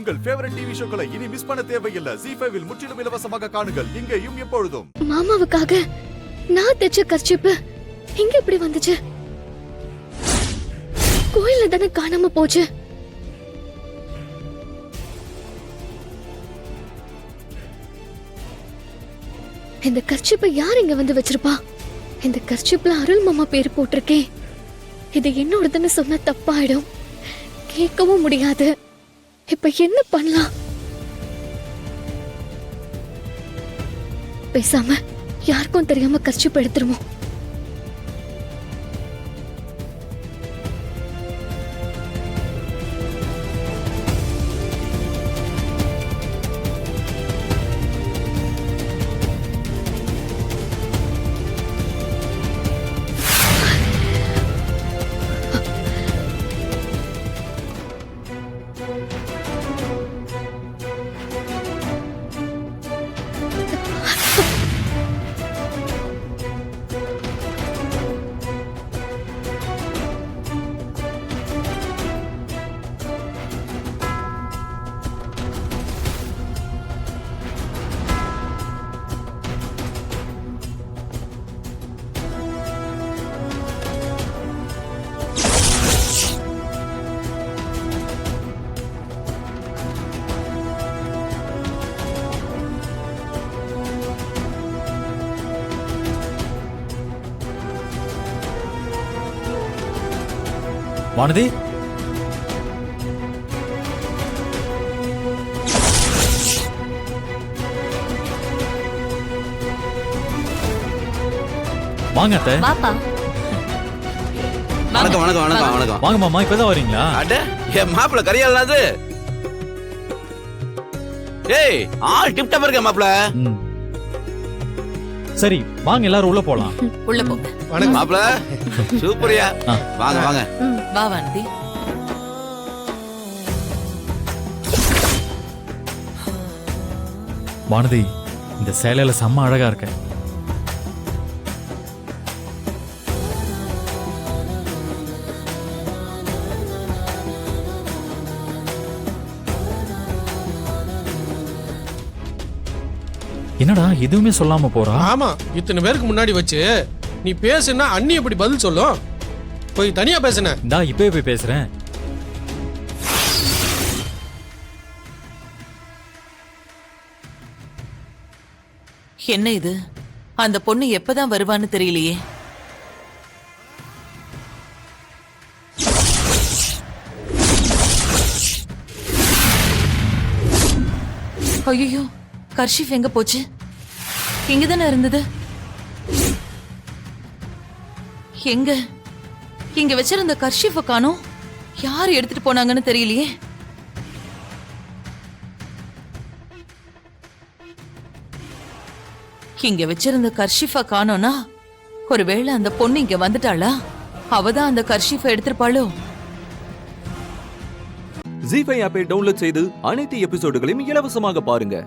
உங்கள் favourite TV ஷோக்களை இனி miss பண்ண தேவையில்லை. ZEE5 இல் முற்றிலும் இலவசமாக காணுங்கள். இங்கேயும் எப்பொழுதும். மாமாவுக்காக நான் தைச்ச கர்ச்சிப்பு இங்க எப்படி வந்துச்சு? கோயில்ல தானே காணாம போச்சு. இந்த கர்ச்சிப்பை யார் இங்க வந்து வச்சிருப்பா? இந்த கர்ச்சிப்ல அருள் மாமா பேர் போட்டிருக்கேன். இது என்னோடதுன்னு சொன்னா தப்பாயிடும், கேட்கவும் முடியாது. இப்ப என்ன பண்ணலாம்? பேசாம யாருக்கும் தெரியாம கர்ச்சிப் எடுத்துருமோ? வானதி, வாங்க அத்தை. வாப்பா. வணக்கம் வணக்கம் வணக்கம் வணக்கம். வாங்க மாமா, இப்பதான் வரீங்களா? அட என் மாப்பிள்ள கரியாலாது. ஏய் ஆல் டிப் டாப் இருக்க மாப்பிள்ள. சரி வாங்க எல்லாரும் உள்ள போலாம். உள்ள போங்க. வணக்கம் மாப்பிள்ள. சூப்பர்யா. வாங்க வாங்க. வா வானதி. வானதி, இந்த சேலையில செம்ம அழகா இருக்க. என்னடா எதுவுமே சொல்லாம போறா? ஆமா, இத்தனை பேருக்கு முன்னாடி வச்சு நீ பேசுனா அண்ணி எப்படி பதில் சொல்லும்? போய் தனியா பேசுன. இந்தா இப்பவே போய் பேசுறேன். என்ன இது? அந்த பொண்ணு எப்பதான் வருவான்னு தெரியலையே. ஐயோ, கர்ஷிப் எங்க போச்சு? இங்கதானே இருந்தது. எங்க இங்க வச்சிருந்த கர்ஷிஃப காணோம். யார் எடுத்துட்டு போனாங்கன்னு தெரியலையே. இங்க வச்சிருந்த கர்ஷிஃப காணோம்னா ஒருவேளை அந்த பொண்ணு இங்க வந்துட்டாளா? அவதான் அந்த கர்ஷிஃப எடுத்திருப்பாளோ? ZEE5 ஆப்பை டவுன்லோட் செய்து அனைத்து எபிசோடுகளையும் இலவசமாக பாருங்க.